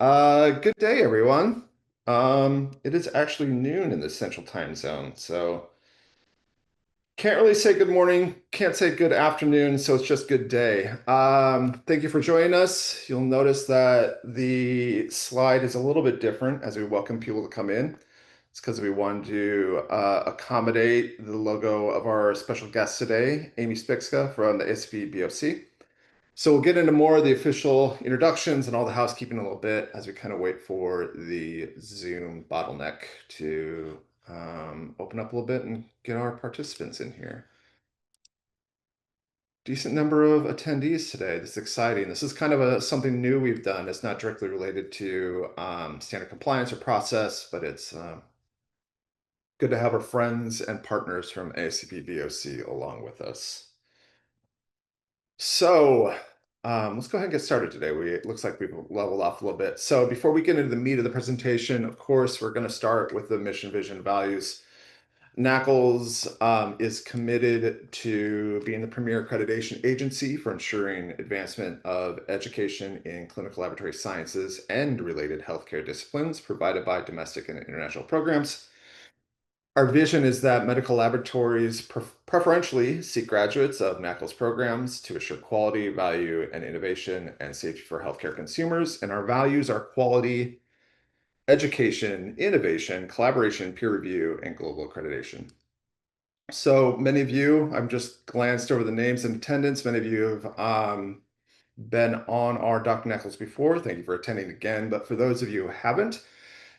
Good day, everyone. It is actually noon in the Central Time Zone, so can't really say good morning, can't say good afternoon, so it's just good day. Thank you for joining us. You'll notice that the slide is a little bit different as we welcome people to come in. It's because we wanted to accommodate the logo of our special guest today, Amy Spiczka from the ASCP BOC. So we'll get into more of the official introductions and all the housekeeping a little bit as we kind of wait for the Zoom bottleneck to open up a little bit and get our participants in here. Decent number of attendees today. This is exciting. This is kind of something new we've done. It's not directly related to standard compliance or process, but it's good to have our friends and partners from ASCP BOC along with us. So let's go ahead and get started today. It looks like we've leveled off a little bit. So before we get into the meat of the presentation, of course, we're going to start with the mission, vision, values. NAACLS is committed to being the premier accreditation agency for ensuring advancement of education in clinical laboratory sciences and related healthcare disciplines provided by domestic and international programs. Our vision is that medical laboratories preferentially seek graduates of NAACLS programs to assure quality, value, and innovation and safety for healthcare consumers. And our values are quality, education, innovation, collaboration, peer review, and global accreditation. So many of you, I've just glanced over the names in attendance. Many of you have been on our Dr. NAACLS before. Thank you for attending again. But for those of you who haven't,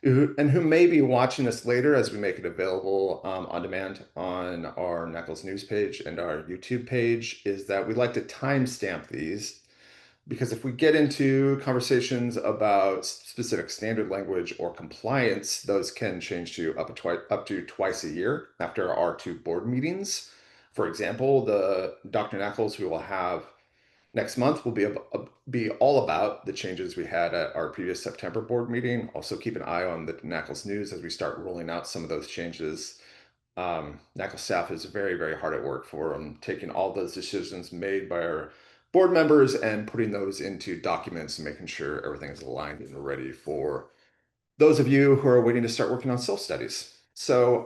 and who may be watching this later as we make it available on demand on our NAACLS news page and our YouTube page, is that we like to timestamp these because if we get into conversations about specific standard language or compliance, those can change to up to twice a year after our two board meetings. For example, the Dr. NAACLS we will have next month will be all about the changes we had at our previous September board meeting. Also keep an eye on the NAACLS news as we start rolling out some of those changes. NAACLS staff is very, very hard at work for taking all those decisions made by our board members and putting those into documents and making sure everything is aligned and ready for those of you who are waiting to start working on self-studies. So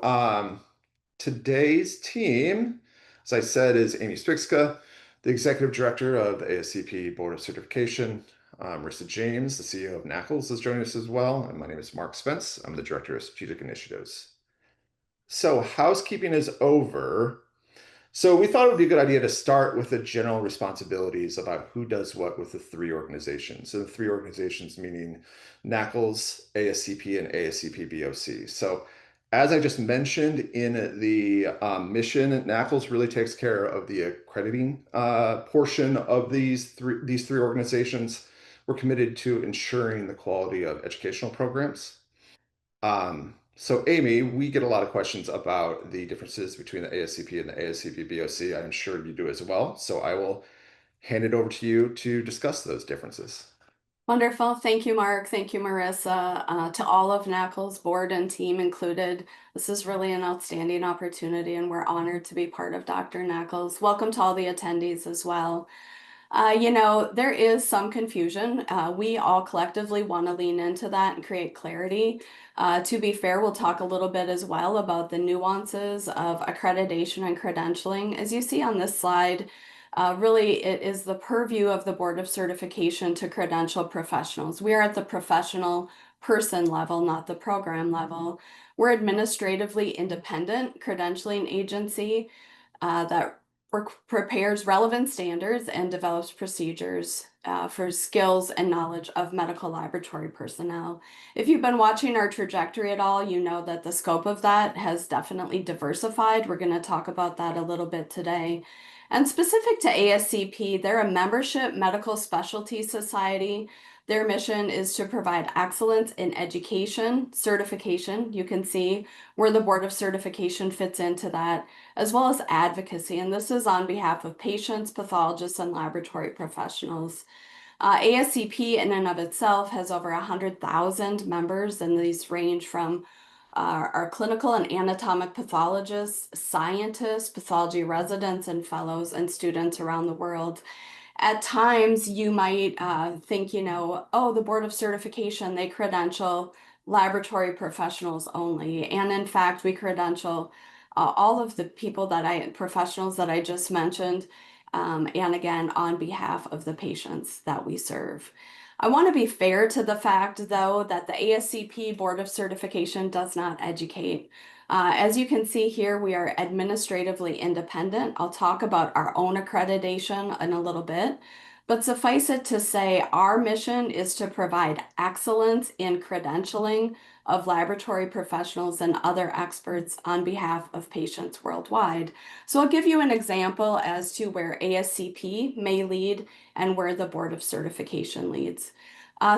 today's team, as I said, is Amy Spiczka, the Executive Director of the ASCP Board of Certification. Marissa James, the CEO of NAACLS, is joining us as well. And my name is Mark Spence. I'm the Director of Strategic Initiatives. So housekeeping is over. So we thought it would be a good idea to start with the general responsibilities about who does what with the three organizations. So the three organizations meaning NAACLS, ASCP, and ASCP BOC. So as I just mentioned in the mission, NAACLS really takes care of the accrediting portion of these three organizations. We're committed to ensuring the quality of educational programs. So Amy, we get a lot of questions about the differences between the ASCP and the ASCP BOC. I'm sure you do as well. So I will hand it over to you to discuss those differences. Wonderful. Thank you, Mark. Thank you, Marissa. To all of NAACLS board and team included, this is really an outstanding opportunity and we're honored to be part of Dr. NAACLS. Welcome to all the attendees as well. There is some confusion. We all collectively want to lean into that and create clarity. To be fair, we'll talk a little bit as well about the nuances of accreditation and credentialing. As you see on this slide, really, it is the purview of the Board of Certification to credential professionals. We are at the professional person level, not the program level. We're administratively independent credentialing agency that prepares relevant standards and develops procedures for skills and knowledge of medical laboratory personnel. If you've been watching our trajectory at all, you know that the scope of that has definitely diversified. We're going to talk about that a little bit today. And specific to ASCP, they're a membership medical specialty society. Their mission is to provide excellence in education, certification. You can see where the Board of Certification fits into that, as well as advocacy. And this is on behalf of patients, pathologists, and laboratory professionals. ASCP in and of itself has over 100,000 members, and these range from our clinical and anatomic pathologists, scientists, pathology residents and fellows, and students around the world. At times you might think, oh, the Board of Certification, they credential laboratory professionals only. And in fact, we credential all of the professionals that I just mentioned, and again, on behalf of the patients that we serve. I want to be fair to the fact, though, that the ASCP Board of Certification does not educate. As you can see here, we are administratively independent. I'll talk about our own accreditation in a little bit, but suffice it to say, our mission is to provide excellence in credentialing of laboratory professionals and other experts on behalf of patients worldwide. So I'll give you an example as to where ASCP may lead and where the Board of Certification leads.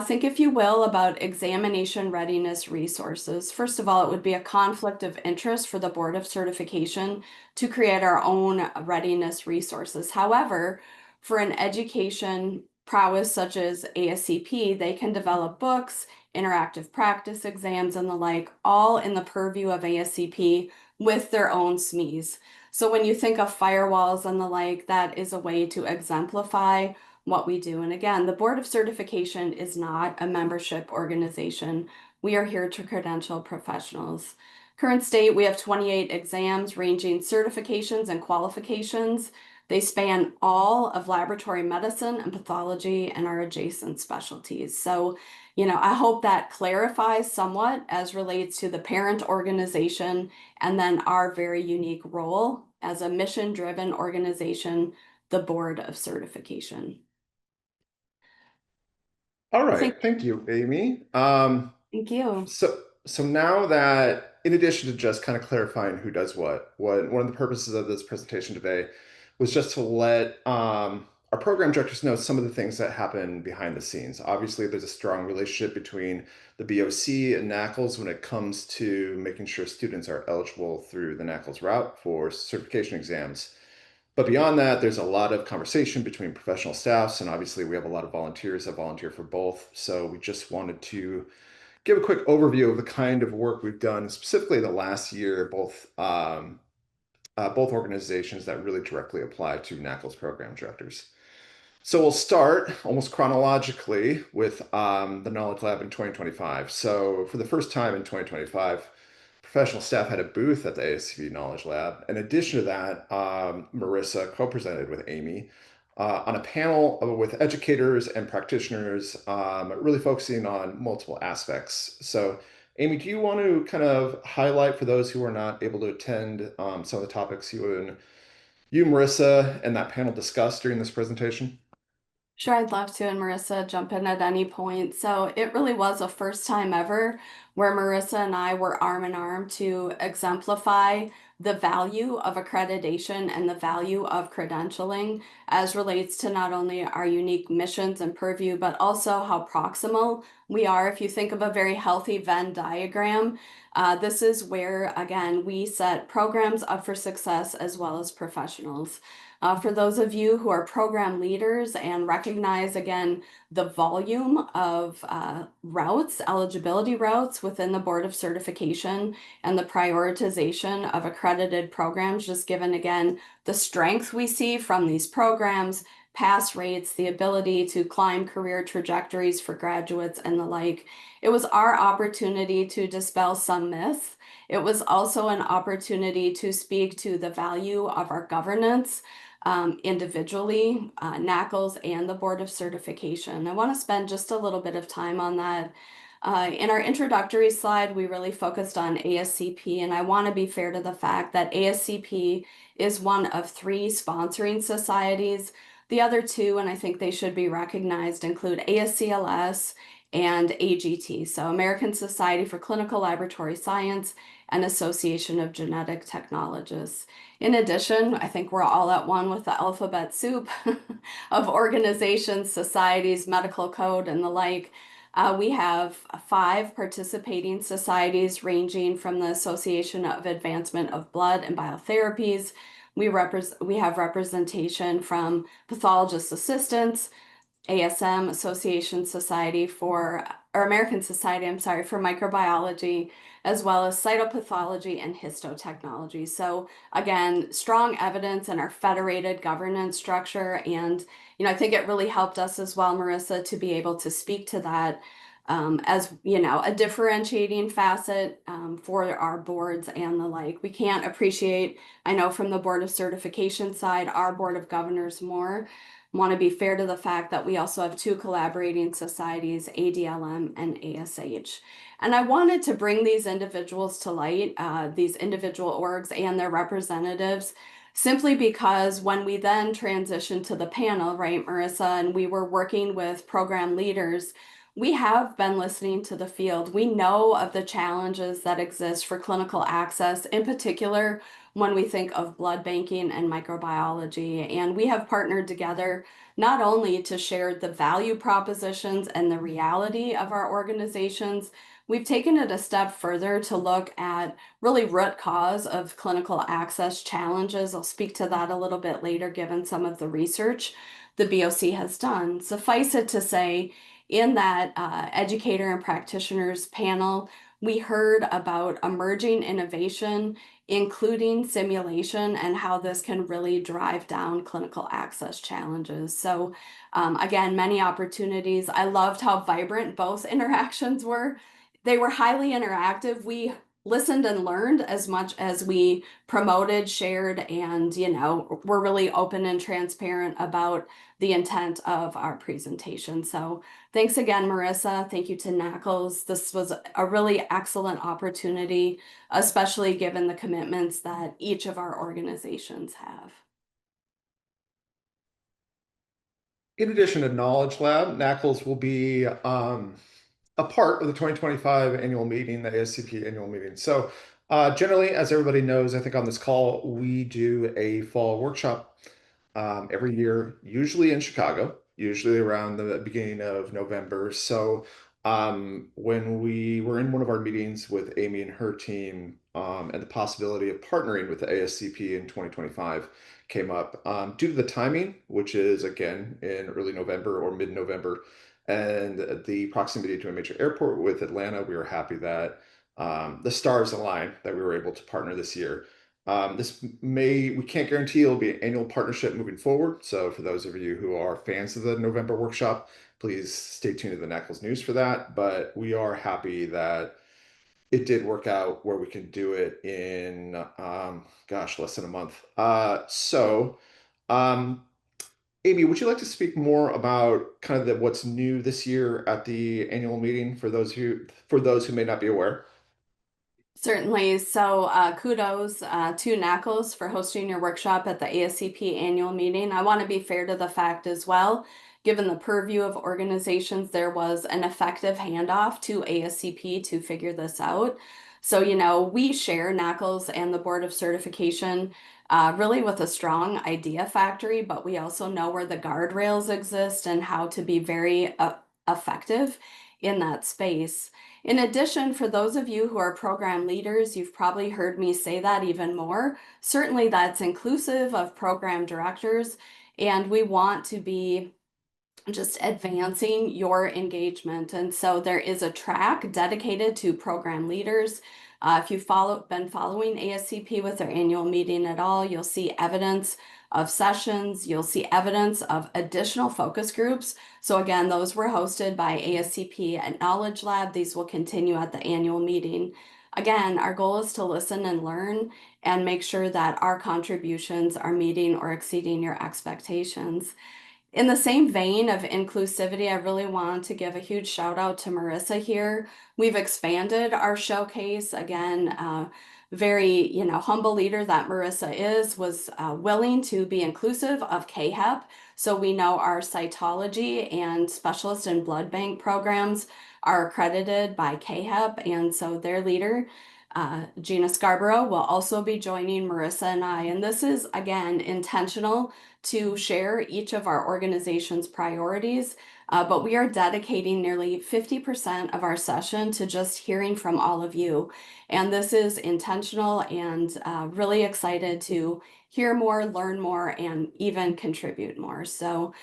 Think, if you will, about examination readiness resources. First of all, it would be a conflict of interest for the Board of Certification to create our own readiness resources. However, for an education prowess such as ASCP, they can develop books, interactive practice exams, and the like, all in the purview of ASCP with their own SMEs. So when you think of firewalls and the like, that is a way to exemplify what we do. And again, the Board of Certification is not a membership organization. We are here to credential professionals. Current state, we have 28 exams ranging certifications and qualifications. They span all of laboratory medicine and pathology and our adjacent specialties. So, I hope that clarifies somewhat as relates to the parent organization and then our very unique role as a mission-driven organization, the Board of Certification. All I think, right, thank you, Amy. thank you. So now that, in addition to just kind of clarifying who does what one of the purposes of this presentation today was just to let our program directors know some of the things that happen behind the scenes. Obviously, there's a strong relationship between the BOC and NAACLS when it comes to making sure students are eligible through the NAACLS route for certification exams. But beyond that, there's a lot of conversation between professional staffs, and obviously we have a lot of volunteers that volunteer for both. So we just wanted to give a quick overview of the kind of work we've done, specifically the last year, both organizations that really directly apply to NAACLS program directors. So we'll start almost chronologically with the Knowledge Lab in 2025. So for the first time in 2025, professional staff had a booth at the ASCP Knowledge Lab. In addition to that, Marissa co-presented with Amy on a panel with educators and practitioners, really focusing on multiple aspects. So Amy, do you want to kind of highlight for those who are not able to attend some of the topics you, Marissa, and that panel discussed during this presentation? Sure, I'd love to, and Marissa, jump in at any point. So it really was a first time ever where Marissa and I were arm in arm to exemplify the value of accreditation and the value of credentialing as relates to not only our unique missions and purview, but also how proximal we are. If you think of a very healthy Venn diagram, this is where, again, we set programs up for success as well as professionals. For those of you who are program leaders and recognize, again, the volume of routes, eligibility routes within the Board of Certification and the prioritization of accredited programs, just given, again, the strength we see from these programs, pass rates, the ability to climb career trajectories for graduates and the like. It was our opportunity to dispel some myths. It was also an opportunity to speak to the value of our governance individually, NAACLS and the Board of Certification. I want to spend just a little bit of time on that. In our introductory slide, we really focused on ASCP, and I want to be fair to the fact that ASCP is one of 3 sponsoring societies. The other 2, and I think they should be recognized, include ASCLS and AGT, so American Society for Clinical Laboratory Science and Association of Genetic Technologists. In addition, I think we're all at one with the alphabet soup of organizations, societies, medical code, and the like. We have 5 participating societies ranging from the Association of Advancement of Blood and Biotherapies. We have representation from pathologist assistants, ASM, Association Society for, or American Society, I'm sorry, for Microbiology, as well as cytopathology and histotechnology. So again, strong evidence in our federated governance structure and I think it really helped us as well, Marissa, to be able to speak to that as a differentiating facet for our boards and the like. We can't appreciate, I know from the Board of Certification side, our Board of Governors more. Want to be fair to the fact that we also have two collaborating societies, ADLM and ASH. And I wanted to bring these individuals to light, these individual orgs and their representatives, simply because when we then transitioned to the panel, right, Marissa, and we were working with program leaders, we have been listening to the field. We know of the challenges that exist for clinical access, in particular when we think of blood banking and microbiology. And we have partnered together not only to share the value propositions and the reality of our organizations, we've taken it a step further to look at really root cause of clinical access challenges. I'll speak to that a little bit later, given some of the research the BOC has done. Suffice it to say, in that educator and practitioners panel, we heard about emerging innovation, including simulation, and how this can really drive down clinical access challenges. So again, many opportunities. I loved how vibrant both interactions were. They were highly interactive. We listened and learned as much as we promoted, shared, and we're really open and transparent about the intent of our presentation. So thanks again, Marissa. Thank you to NAACLS. This was a really excellent opportunity, especially given the commitments that each of our organizations have. In addition to Knowledge Lab, NAACLS will be a part of the 2025 annual meeting, the ASCP annual meeting. So generally, as everybody knows, I think on this call, we do a fall workshop every year, usually in Chicago, usually around the beginning of November. So when we were in one of our meetings with Amy and her team, and the possibility of partnering with the ASCP in 2025 came up due to the timing, which is again in early November or mid-November, and the proximity to a major airport with Atlanta. We were happy that the stars aligned that we were able to partner this year. We can't guarantee it'll be an annual partnership moving forward. So for those of you who are fans of the November workshop, please stay tuned to the NAACLS news for that. But we are happy that it did work out where we can do it in, less than a month. Amy, would you like to speak more about kind of what's new this year at the annual meeting for those who may not be aware? Certainly. So kudos to NAACLS for hosting your workshop at the ASCP annual meeting. I want to be fair to the fact as well, given the purview of organizations, there was an effective handoff to ASCP to figure this out. So, we share NAACLS and the Board of Certification really with a strong idea factory, but we also know where the guardrails exist and how to be very effective in that space. In addition, for those of you who are program leaders, you've probably heard me say that even more. Certainly that's inclusive of program directors, and we want to be just advancing your engagement. And so there is a track dedicated to program leaders. If you've been following ASCP with their annual meeting at all, you'll see evidence of sessions, you'll see evidence of additional focus groups. So again, those were hosted by ASCP at Knowledge Lab. These will continue at the annual meeting. Again, our goal is to listen and learn and make sure that our contributions are meeting or exceeding your expectations. In the same vein of inclusivity, I really want to give a huge shout out to Marissa here. We've expanded our showcase. Again, very humble leader that Marissa was willing to be inclusive of KHEP. So we know our cytology and specialist and blood bank programs are accredited by KHEP, and so their leader, Gina Scarborough, will also be joining Marissa and I. And this is, again, intentional to share each of our organization's priorities, but we are dedicating nearly 50% of our session to just hearing from all of you. And this is intentional and really excited to hear more, learn more, and even contribute more. So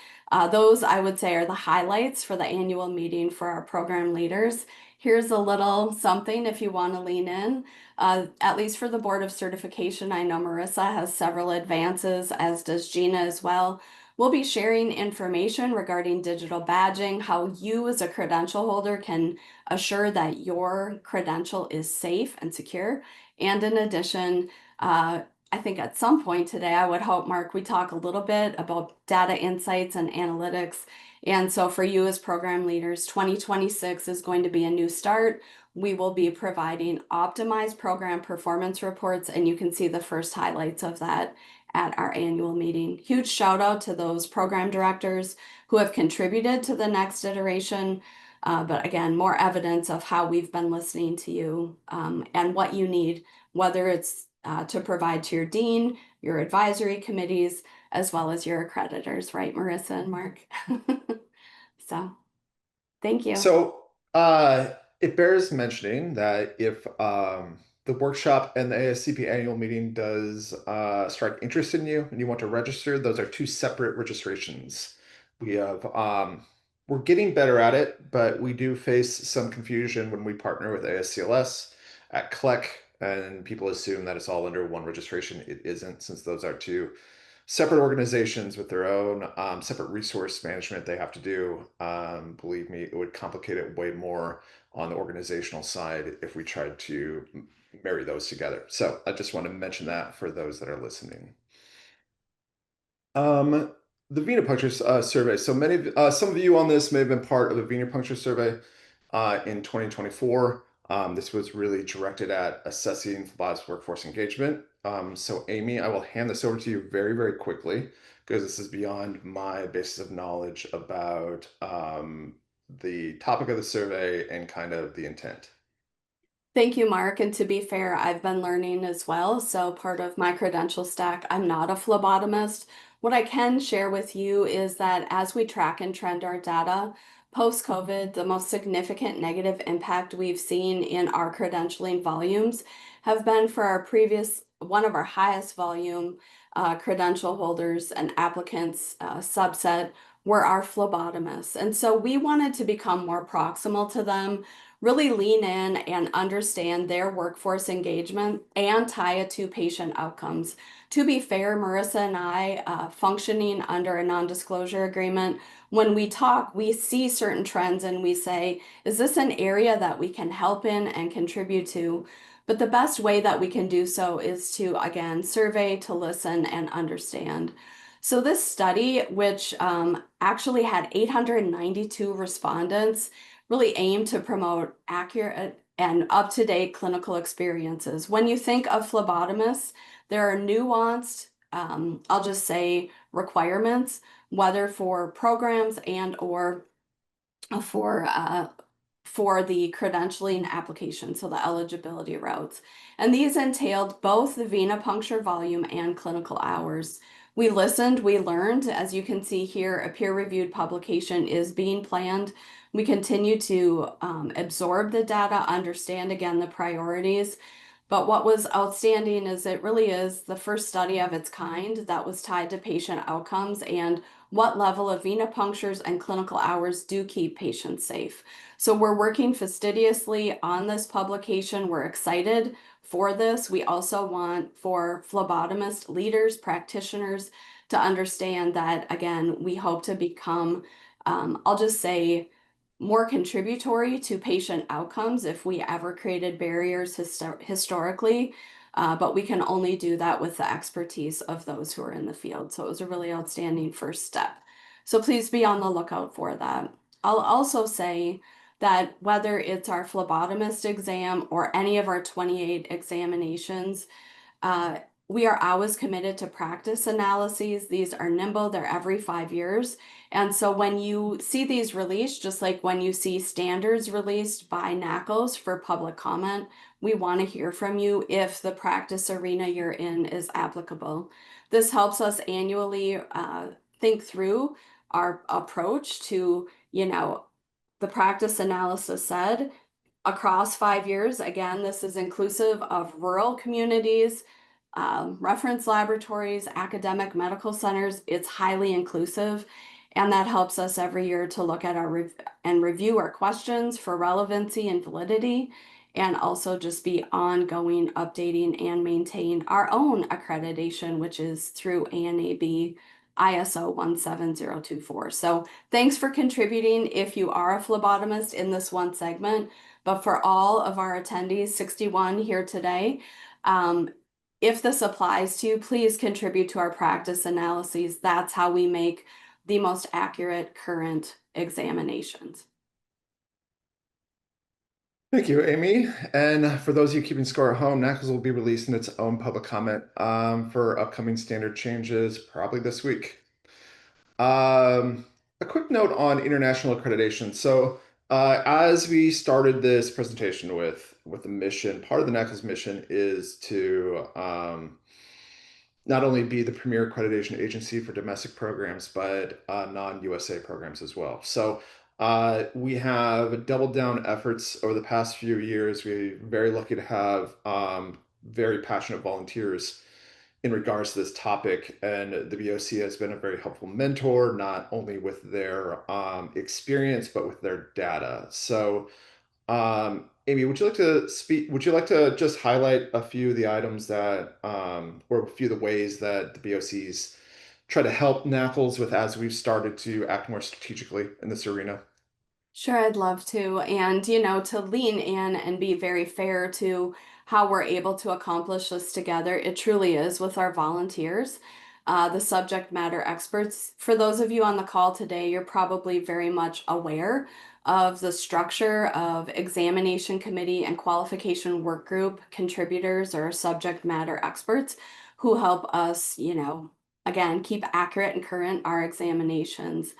those, I would say, are the highlights for the annual meeting for our program leaders. Here's a little something if you want to lean in. At least for the Board of Certification, I know Marissa has several advances, as does Gina as well. We'll be sharing information regarding digital badging, how you as a credential holder can assure that your credential is safe and secure. And in addition, I think at some point today, I would hope, Mark, we talk a little bit about data insights and analytics. And so for you as program leaders, 2026 is going to be a new start. We will be providing optimized program performance reports, and you can see the first highlights of that at our annual meeting. Huge shout out to those program directors who have contributed to the next iteration. But again, more evidence of how we've been listening to you and what you need, whether it's to provide to your dean, your advisory committees, as well as your accreditors, right, Marissa and Mark? So, thank you. So it bears mentioning that if the workshop and the ASCP annual meeting does strike interest in you and you want to register, those are two separate registrations. We have we're getting better at it, but we do face some confusion when we partner with ASCLS at CLEC, and people assume that it's all under one registration. It isn't, since those are two separate organizations with their own separate resource management they have to do. Believe me, it would complicate it way more on the organizational side if we tried to marry those together. So I just want to mention that for those that are listening. The venipuncture survey. So some of you on this may have been part of the venipuncture survey in 2024. This was really directed at assessing phlebotomist workforce engagement. So Amy, I will hand this over to you very, very quickly because this is beyond my basis of knowledge about the topic of the survey and kind of the intent. Thank you, Mark. And to be fair, I've been learning as well. So part of my credential stack, I'm not a phlebotomist. What I can share with you is that as we track and trend our data, post-COVID, the most significant negative impact we've seen in our credentialing volumes have been for our one of our highest volume credential holders and applicants subset were our phlebotomists. And so we wanted to become more proximal to them, really lean in and understand their workforce engagement and tie it to patient outcomes. To be fair, Marissa and I, functioning under a non-disclosure agreement, when we talk, we see certain trends and we say, is this an area that we can help in and contribute to? But the best way that we can do so is to, again, survey, to listen and understand. So this study, which actually had 892 respondents, really aimed to promote accurate and up-to-date clinical experiences. When you think of phlebotomists, there are nuanced, I'll just say, requirements, whether for programs and or for the credentialing application, so the eligibility routes. And these entailed both the venipuncture volume and clinical hours. We listened, we learned. As you can see here, a peer-reviewed publication is being planned. We continue to absorb the data, understand again the priorities. But what was outstanding is it really is the first study of its kind that was tied to patient outcomes and what level of venipunctures and clinical hours do keep patients safe. So we're working fastidiously on this publication. We're excited for this. We also want for phlebotomist leaders, practitioners to understand that, again, we hope to become, I'll just say, more contributory to patient outcomes if we ever created barriers historically, but we can only do that with the expertise of those who are in the field. So it was a really outstanding first step. So please be on the lookout for that. I'll also say that whether it's our phlebotomist exam or any of our 28 examinations, we are always committed to practice analyses. These are nimble, they're every 5 years. And so when you see these released, just like when you see standards released by NAACLS for public comment, we want to hear from you if the practice arena you're in is applicable. This helps us annually think through our approach to, the practice analysis said across 5 years. Again, this is inclusive of rural communities, reference laboratories, academic medical centers. It's highly inclusive. And that helps us every year to look at and review our questions for relevancy and validity, and also just be ongoing, updating, and maintain our own accreditation, which is through ANAB ISO 17024. So thanks for contributing if you are a phlebotomist in this one segment. But for all of our attendees, 61 here today, if this applies to you, please contribute to our practice analyses. That's how we make the most accurate current examinations. Thank you, Amy. And for those of you keeping score at home, NAACLS will be releasing its own public comment for upcoming standard changes probably this week. A quick note on international accreditation. So, as we started this presentation with the mission, part of the NAACLS mission is to not only be the premier accreditation agency for domestic programs, but non-USA programs as well. So we have doubled down efforts over the past few years. We're very lucky to have very passionate volunteers in regards to this topic, and the BOC has been a very helpful mentor, not only with their experience, but with their data. So Amy, would you like to speak? Would you like to just highlight a few of the items that, or a few of the ways that the BOCs try to help NAACLS with as we've started to act more strategically in this arena? Sure, I'd love to. And, to lean in and be very fair to how we're able to accomplish this together, it truly is with our volunteers, the subject matter experts. For those of you on the call today, you're probably very much aware of the structure of examination committee and qualification work group contributors or subject matter experts who help us, again, keep accurate and current our examinations.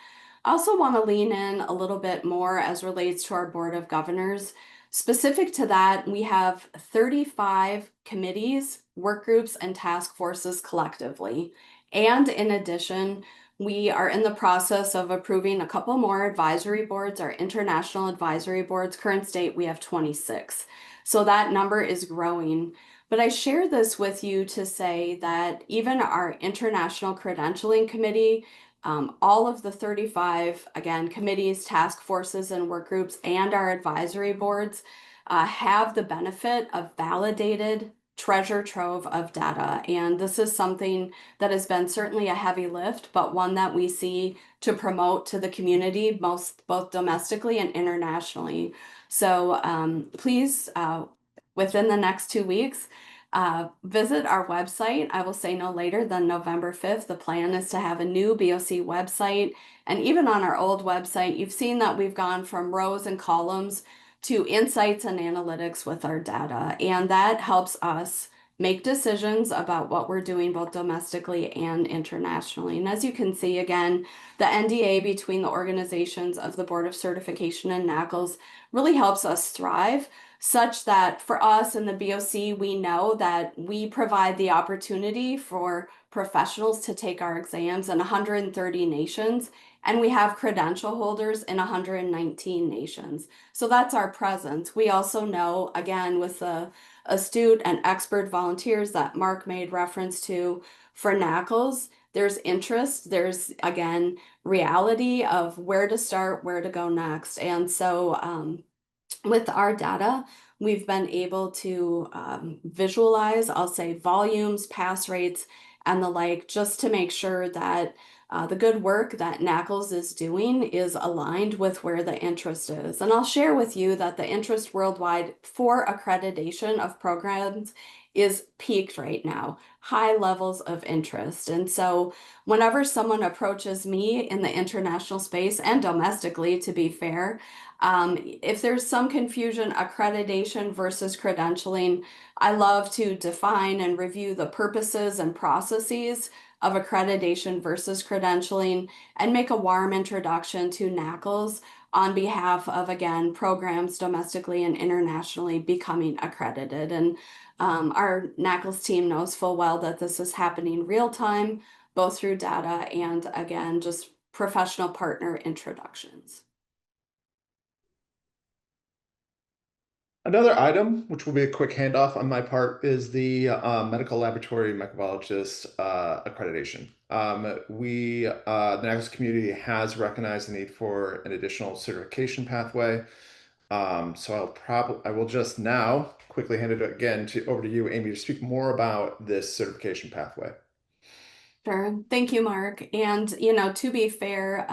I also want to lean in a little bit more as relates to our Board of Governors. Specific to that, we have 35 committees, work groups, and task forces collectively. And in addition, we are in the process of approving a couple more advisory boards, our international advisory boards. Current state, we have 26. So that number is growing. But I share this with you to say that even our international credentialing committee, all of the 35, again, committees, task forces, and work groups, and our advisory boards have the benefit of validated treasure trove of data. And this is something that has been certainly a heavy lift, but one that we see to promote to the community, both domestically and internationally. So please, within the next 2 weeks, visit our website. I will say no later than November 5th. The plan is to have a new BOC website. And even on our old website, you've seen that we've gone from rows and columns to insights and analytics with our data. And that helps us make decisions about what we're doing both domestically and internationally. And as you can see, again, the NDA between the organizations of the Board of Certification and NAACLS really helps us thrive, such that for us in the BOC, we know that we provide the opportunity for professionals to take our exams in 130 nations, and we have credential holders in 119 nations. So that's our presence. We also know, again, with the astute and expert volunteers that Mark made reference to for NAACLS, there's interest, there's, again, reality of where to start, where to go next. And so with our data, we've been able to visualize, I'll say, volumes, pass rates, and the like, just to make sure that the good work that NAACLS is doing is aligned with where the interest is. And I'll share with you that the interest worldwide for accreditation of programs is peaked right now, high levels of interest. And so whenever someone approaches me in the international space and domestically, to be fair, if there's some confusion, accreditation versus credentialing, I love to define and review the purposes and processes of accreditation versus credentialing and make a warm introduction to NAACLS on behalf of, again, programs domestically and internationally becoming accredited. And our NAACLS team knows full well that this is happening real time, both through data and, again, just professional partner introductions. Another item, which will be a quick handoff on my part, is the medical laboratory microbiologist accreditation. The NAACLS community has recognized the need for an additional certification pathway. So I will just now quickly hand it again over to you, Amy, to speak more about this certification pathway. Sure. Thank you, Mark. And, to be fair,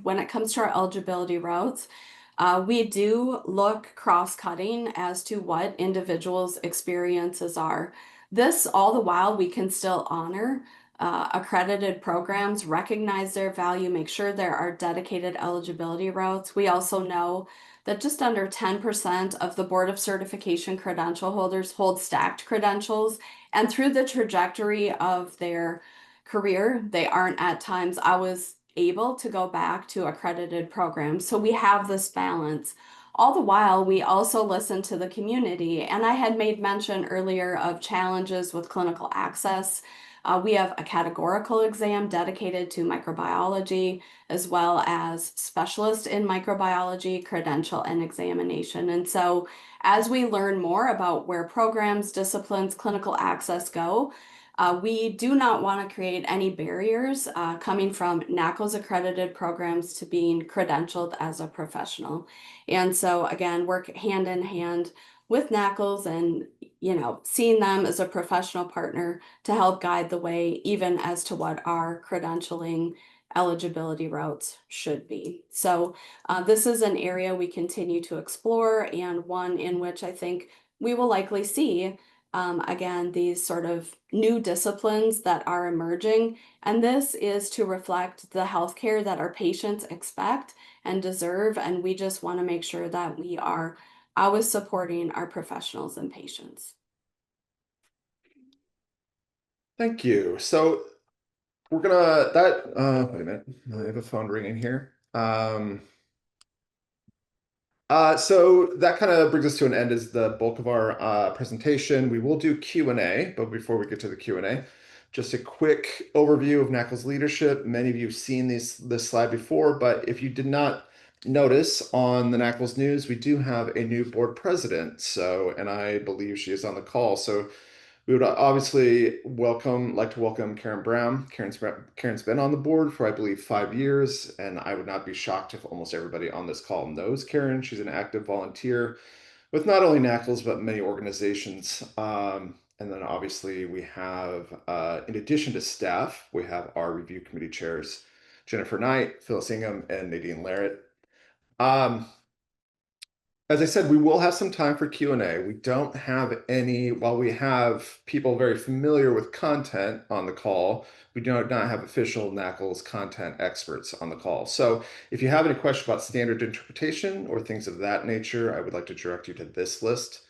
when it comes to our eligibility routes, we do look cross-cutting as to what individuals' experiences are. This, all the while, we can still honor accredited programs, recognize their value, make sure there are dedicated eligibility routes. We also know that just under 10% of the Board of Certification credential holders hold stacked credentials, and through the trajectory of their career, they aren't at times always able to go back to accredited programs. So we have this balance. All the while, we also listen to the community. And I had made mention earlier of challenges with clinical access. We have a categorical exam dedicated to microbiology, as well as specialist in microbiology, credential, and examination. And so, as we learn more about where programs, disciplines, clinical access go, we do not want to create any barriers coming from NAACLS accredited programs to being credentialed as a professional. And so again, work hand in hand with NAACLS and seeing them as a professional partner to help guide the way even as to what our credentialing eligibility routes should be. So this is an area we continue to explore and one in which I think we will likely see again, these sort of new disciplines that are emerging. And this is to reflect the healthcare that our patients expect and deserve. And we just want to make sure that we are always supporting our professionals and patients. Thank you. So wait a minute. I have a phone ringing here. So that kind of brings us to an end as the bulk of our presentation. We will do Q&A, but before we get to the Q&A, just a quick overview of NAACLS leadership. Many of you have seen this slide before, but if you did not notice on the NAACLS news, we do have a new board president. And I believe she is on the call. So we would obviously like to welcome Karen Brown. Karen's been on the board for, I believe, 5 years, and I would not be shocked if almost everybody on this call knows Karen. She's an active volunteer with not only NAACLS, but many organizations. And then obviously we have, in addition to staff, we have our review committee chairs, Jennifer Knight, Phyllis Ingham, and Nadine Larrett. As I said, we will have some time for Q&A. We don't have any, while we have people very familiar with content on the call, we do not have official NAACLS content experts on the call. So if you have any questions about standard interpretation or things of that nature, I would like to direct you to this list.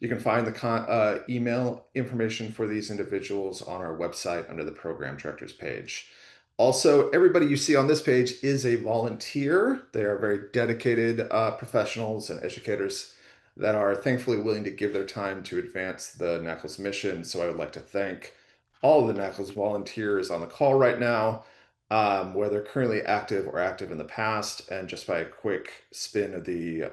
You can find the email information for these individuals on our website under the program directors page. Also, everybody you see on this page is a volunteer. They are very dedicated professionals and educators that are thankfully willing to give their time to advance the NAACLS mission. So I would like to thank all of the NAACLS volunteers on the call right now, whether currently active or active in the past. And just by a quick spin of the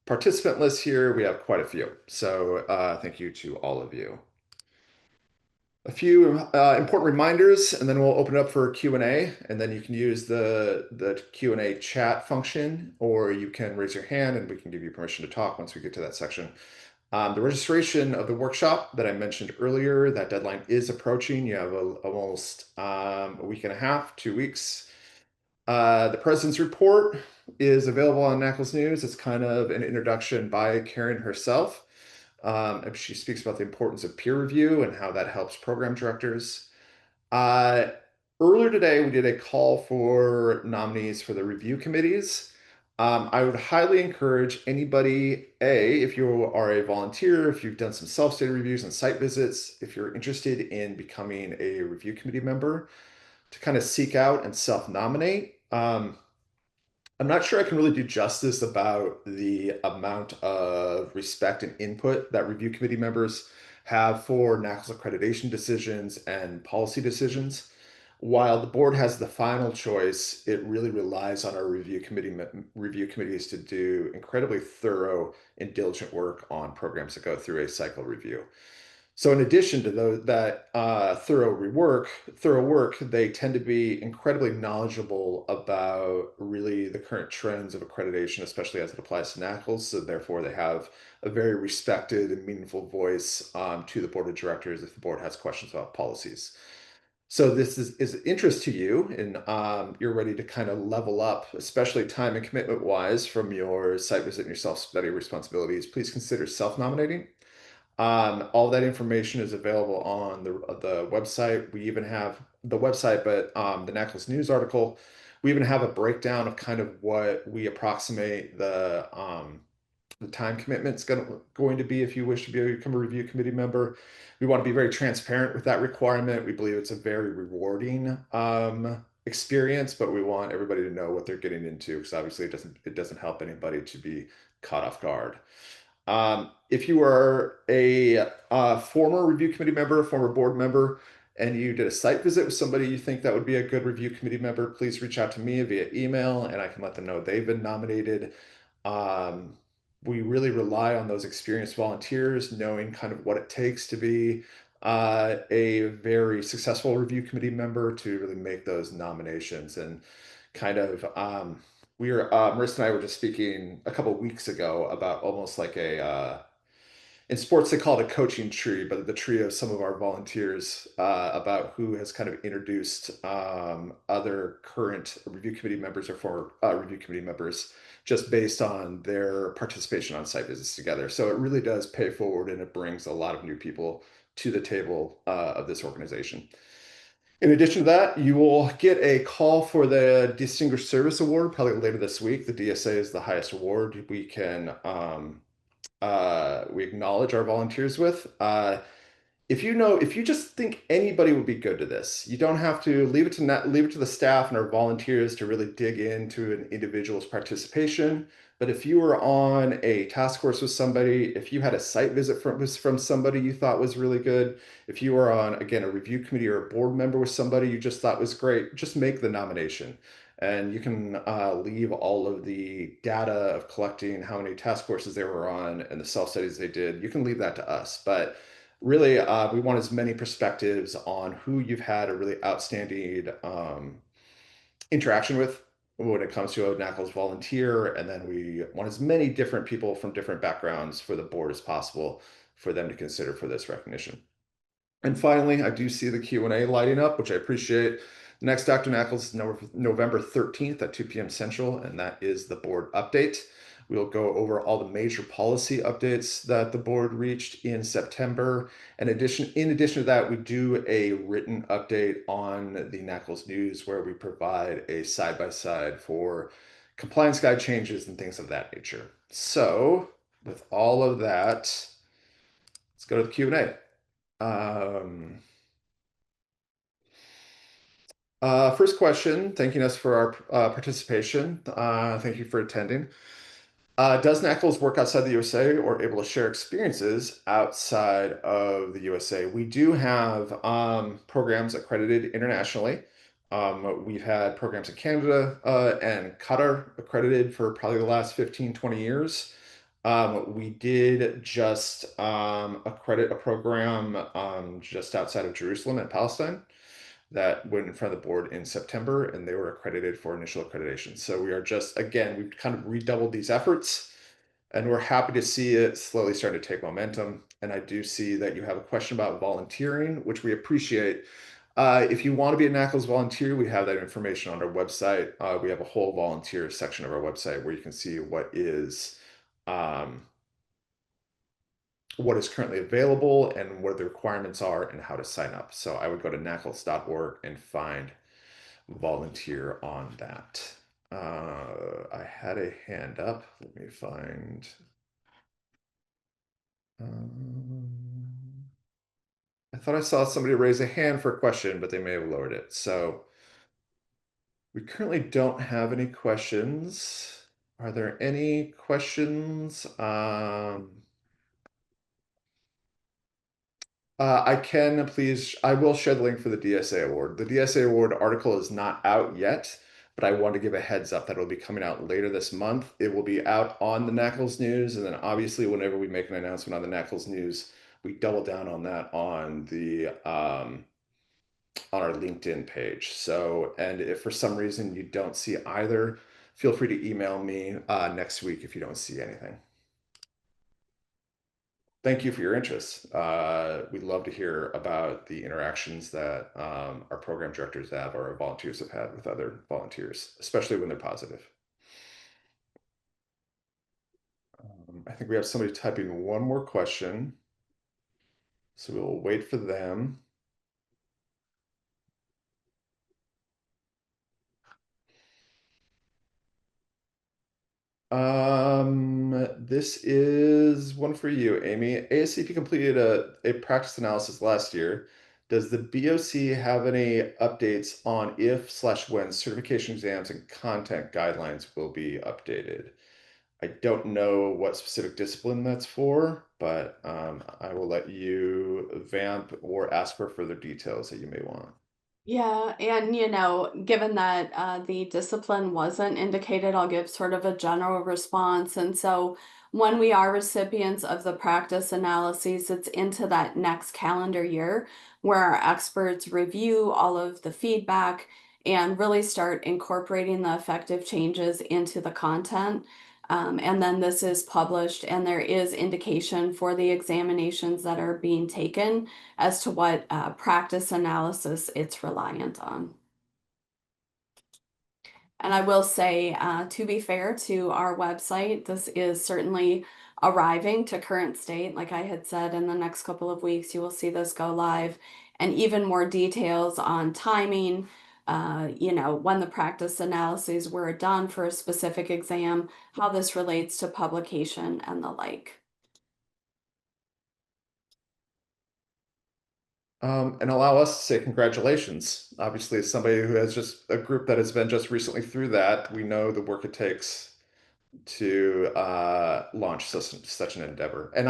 participant list here, we have quite a few. So thank you to all of you. A few important reminders, and then we'll open it up for Q&A, and then you can use the Q&A chat function, or you can raise your hand and we can give you permission to talk once we get to that section. The registration of the workshop that I mentioned earlier, that deadline is approaching. You have almost a week and a half, 2 weeks. The President's Report is available on NAACLS News. It's kind of an introduction by Karen herself. She speaks about the importance of peer review and how that helps program directors. Earlier today, we did a call for nominees for the review committees. I would highly encourage anybody, if you are a volunteer, if you've done some self-study reviews and site visits, if you're interested in becoming a review committee member, to kind of seek out and self-nominate. I'm not sure I can really do justice about the amount of respect and input that review committee members have for NAACLS accreditation decisions and policy decisions. While the board has the final choice, it really relies on our review committees to do incredibly thorough and diligent work on programs that go through a cycle review. So in addition to that thorough work, they tend to be incredibly knowledgeable about really the current trends of accreditation, especially as it applies to NAACLS. So therefore, they have a very respected and meaningful voice to the board of directors if the board has questions about policies. So this is interest to you and you're ready to kind of level up, especially time and commitment wise from your site visit and your self-study responsibilities, please consider self-nominating. All that information is available on the website. We even have the website, but the NAACLS news article. We even have a breakdown of kind of what we approximate the time commitment's going to be if you wish to become a review committee member. We want to be very transparent with that requirement. We believe it's a very rewarding experience, but we want everybody to know what they're getting into because obviously it doesn't help anybody to be caught off guard. If you are a former review committee member, former board member, and you did a site visit with somebody you think that would be a good review committee member, please reach out to me via email and I can let them know they've been nominated. Um, we really rely on those experienced volunteers knowing kind of what it takes to be a very successful review committee member to really make those nominations and kind of Marissa and I were just speaking a couple of weeks ago about almost like in sports they call it a coaching tree, but the tree of some of our volunteers about who has kind of introduced other current review committee members or former review committee members just based on their participation on site visits together. So it really does pay forward and it brings a lot of new people to the table of this organization. In addition to that, you will get a call for the Distinguished Service Award probably later this week. The DSA is the highest award we acknowledge our volunteers with. If you just think anybody would be good to this, you don't have to leave it to the staff and our volunteers to really dig into an individual's participation. But if you were on a task force with somebody, if you had a site visit from somebody you thought was really good, if you were on, again, a review committee or a board member with somebody you just thought was great, just make the nomination. And you can leave all of the data of collecting how many task forces they were on and the self studies they did. You can leave that to us. But really, we want as many perspectives on who you've had a really outstanding interaction with when it comes to a NAACLS volunteer, and then we want as many different people from different backgrounds for the board as possible for them to consider for this recognition. And finally, I do see the Q&A lighting up, which I appreciate. Next Dr. NAACLS is November 13th at 2 p.m. Central, and that is the board update. We'll go over all the major policy updates that the board reached in September. In addition to that, we do a written update on the NAACLS news where we provide a side-by-side for compliance guide changes and things of that nature. So with all of that, let's go to the Q&A. First question, thanking us for our participation. Thank you for attending. Does NAACLS work outside the USA or able to share experiences outside of the USA? We do have programs accredited internationally. We've had programs in Canada and Qatar accredited for probably the last 15, 20 years. We did just accredit a program just outside of Jerusalem in Palestine that went in front of the board in September, and they were accredited for initial accreditation. So we are just, again, we've kind of redoubled these efforts, and we're happy to see it slowly starting to take momentum. And I do see that you have a question about volunteering, which we appreciate. If you want to be a NAACLS volunteer, we have that information on our website. We have a whole volunteer section of our website where you can see what is currently available and what the requirements are and how to sign up. So I would go to NAACLS.org and find volunteer on that. I had a hand up. Let me find. I thought I saw somebody raise a hand for a question, but they may have lowered it. So we currently don't have any questions. Are there any questions? I will share the link for the DSA award. The DSA award article is not out yet, but I want to give a heads up that it'll be coming out later this month. It will be out on the NAACLS news. And then obviously whenever we make an announcement on the NAACLS news, we double down on that on our LinkedIn page. So, and if for some reason you don't see either, feel free to email me next week if you don't see anything. thank you for your interest. We'd love to hear about the interactions that our program directors have or our volunteers have had with other volunteers, especially when they're positive. I think we have somebody typing one more question, so we'll wait for them. This is one for you, Amy. ASCP completed a practice analysis last year. Does the BOC have any updates on if/when certification exams and content guidelines will be updated? I don't know what specific discipline that's for, but I will let you vamp or ask for further details that you may want. Yeah, and given that the discipline wasn't indicated, I'll give sort of a general response. And so when we are recipients of the practice analyses, it's into that next calendar year where our experts review all of the feedback and really start incorporating the effective changes into the content. And then this is published, and there is indication for the examinations that are being taken as to what practice analysis it's reliant on. And I will say, to be fair to our website, this is certainly arriving to current state. Like I had said, in the next couple of weeks, you will see this go live, and even more details on timing, when the practice analyses were done for a specific exam, how this relates to publication and the like. And allow us to say congratulations. Obviously, as somebody who has just a group that has been just recently through that, we know the work it takes to launch such an endeavor. And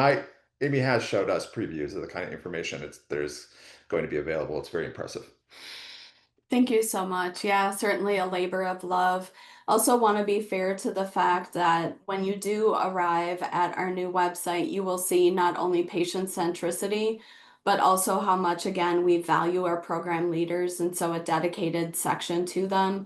Amy has showed us previews of the kind of information there's going to be available. It's very impressive. Thank you so much. Yeah, certainly a labor of love. Also, want to be fair to the fact that when you do arrive at our new website, you will see not only patient centricity, but also how much, again, we value our program leaders. And so a dedicated section to them,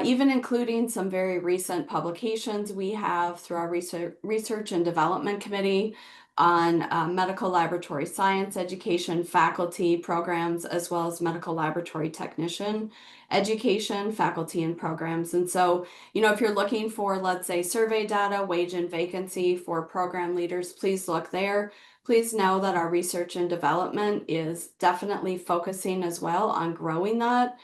even including some very recent publications we have through our research and development committee on medical laboratory science education, faculty programs, as well as medical laboratory technician education, faculty and programs. And so, if you're looking for, let's say, survey data, wage and vacancy for program leaders, please look there. Please know that our research and development is definitely focusing as well on growing that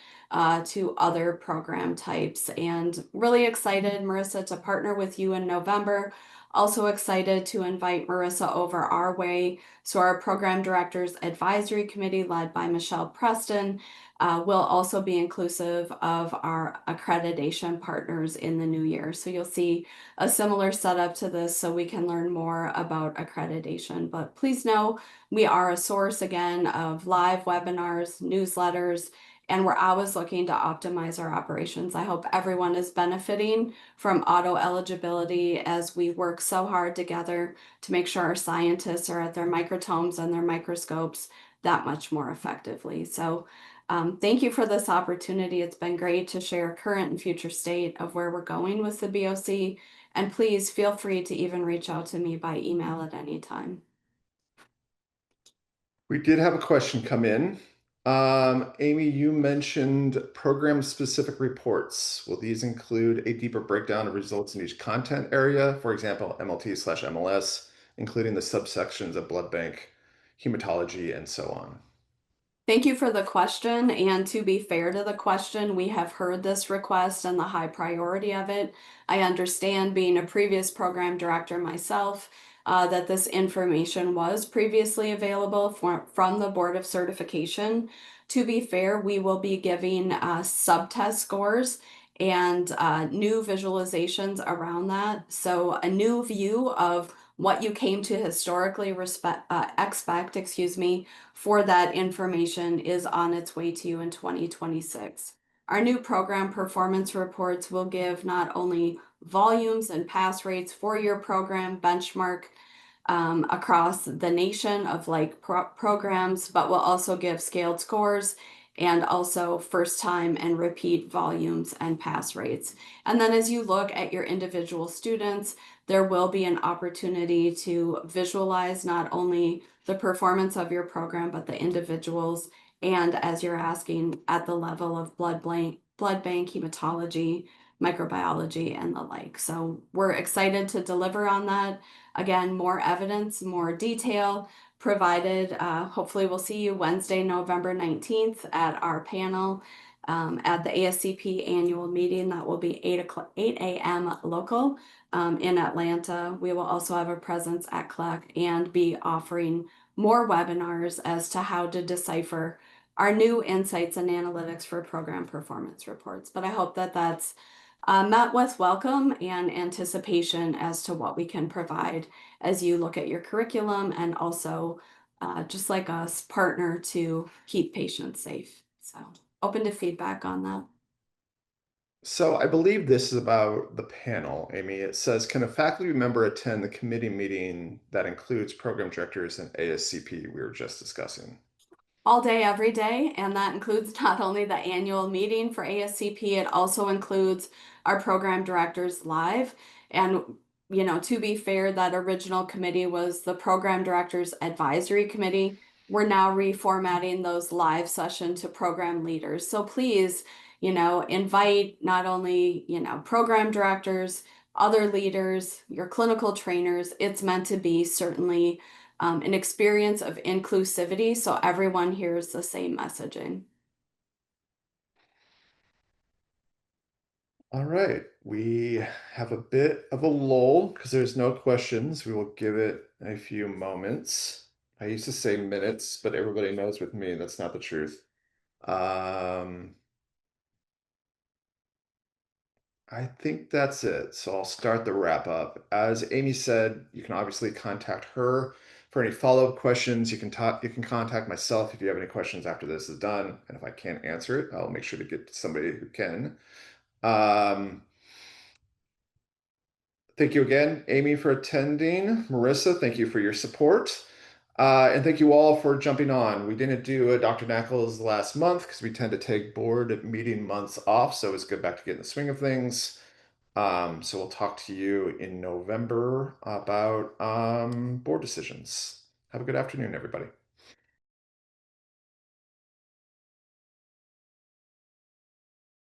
to other program types. And really excited, Marissa, to partner with you in November. Also excited to invite Marissa over our way. So our program directors advisory committee led by Michelle Preston will also be inclusive of our accreditation partners in the new year. So you'll see a similar setup to this so we can learn more about accreditation. But please know we are a source again of live webinars, newsletters, and we're always looking to optimize our operations. I hope everyone is benefiting from auto eligibility as we work so hard together to make sure our scientists are at their microtomes and their microscopes that much more effectively. So thank you for this opportunity. It's been great to share current and future state of where we're going with the BOC. And please feel free to even reach out to me by email at any time. We did have a question come in. Amy, you mentioned program-specific reports. Will these include a deeper breakdown of results in each content area? For example, MLT/MLS, including the subsections of blood bank, hematology, and so on. Thank you for the question. And to be fair to the question, we have heard this request and the high priority of it. I understand, being a previous program director myself, that this information was previously available from the Board of Certification. To be fair, we will be giving subtest scores and new visualizations around that. So a new view of what you came to historically expect, for that information is on its way to you in 2026. Our new program performance reports will give not only volumes and pass rates for your program benchmark across the nation of programs, but will also give scaled scores and also first time and repeat volumes and pass rates. And then as you look at your individual students, there will be an opportunity to visualize not only the performance of your program, but the individuals. And as you're asking, at the level of blood bank, hematology, microbiology, and the like. So we're excited to deliver on that. Again, more evidence, more detail provided. Hopefully we'll see you Wednesday, November 19th at our panel at the ASCP annual meeting. That will be 8 a.m. local in Atlanta. We will also have a presence at CLEC and be offering more webinars as to how to decipher our new insights and analytics for program performance reports. But I hope that that's met with welcome and anticipation as to what we can provide as you look at your curriculum and also just like us partner to keep patients safe. So open to feedback on that. So I believe this is about the panel, Amy. It says, can a faculty member attend the committee meeting that includes program directors and ASCP we were just discussing? All day, every day, and that includes not only the annual meeting for ASCP, it also includes our program directors live. And, you know, to be fair, that original committee was the program directors advisory committee. We're now reformatting those live session to program leaders. So please, you know, invite not only, you know, program directors, other leaders, your clinical trainers. It's meant to be certainly an experience of inclusivity so everyone hears the same messaging. All right, we have a bit of a lull because there's no questions. We will give it a few moments. I used to say minutes, but everybody knows with me that's not the truth. I think that's it. So I'll start the wrap up. As Amy said, you can obviously contact her for any follow-up questions. You can contact myself if you have any questions after this is done. And if I can't answer it, I'll make sure to get to somebody who can. Um, Thank you again, Amy, for attending. Marissa, thank you for your support. And thank you all for jumping on. We didn't do a Dr. NAACLS last month because we tend to take board meeting months off. So it's good back to get in the swing of things. So we'll talk to you in November about board decisions. Have a good afternoon, everybody.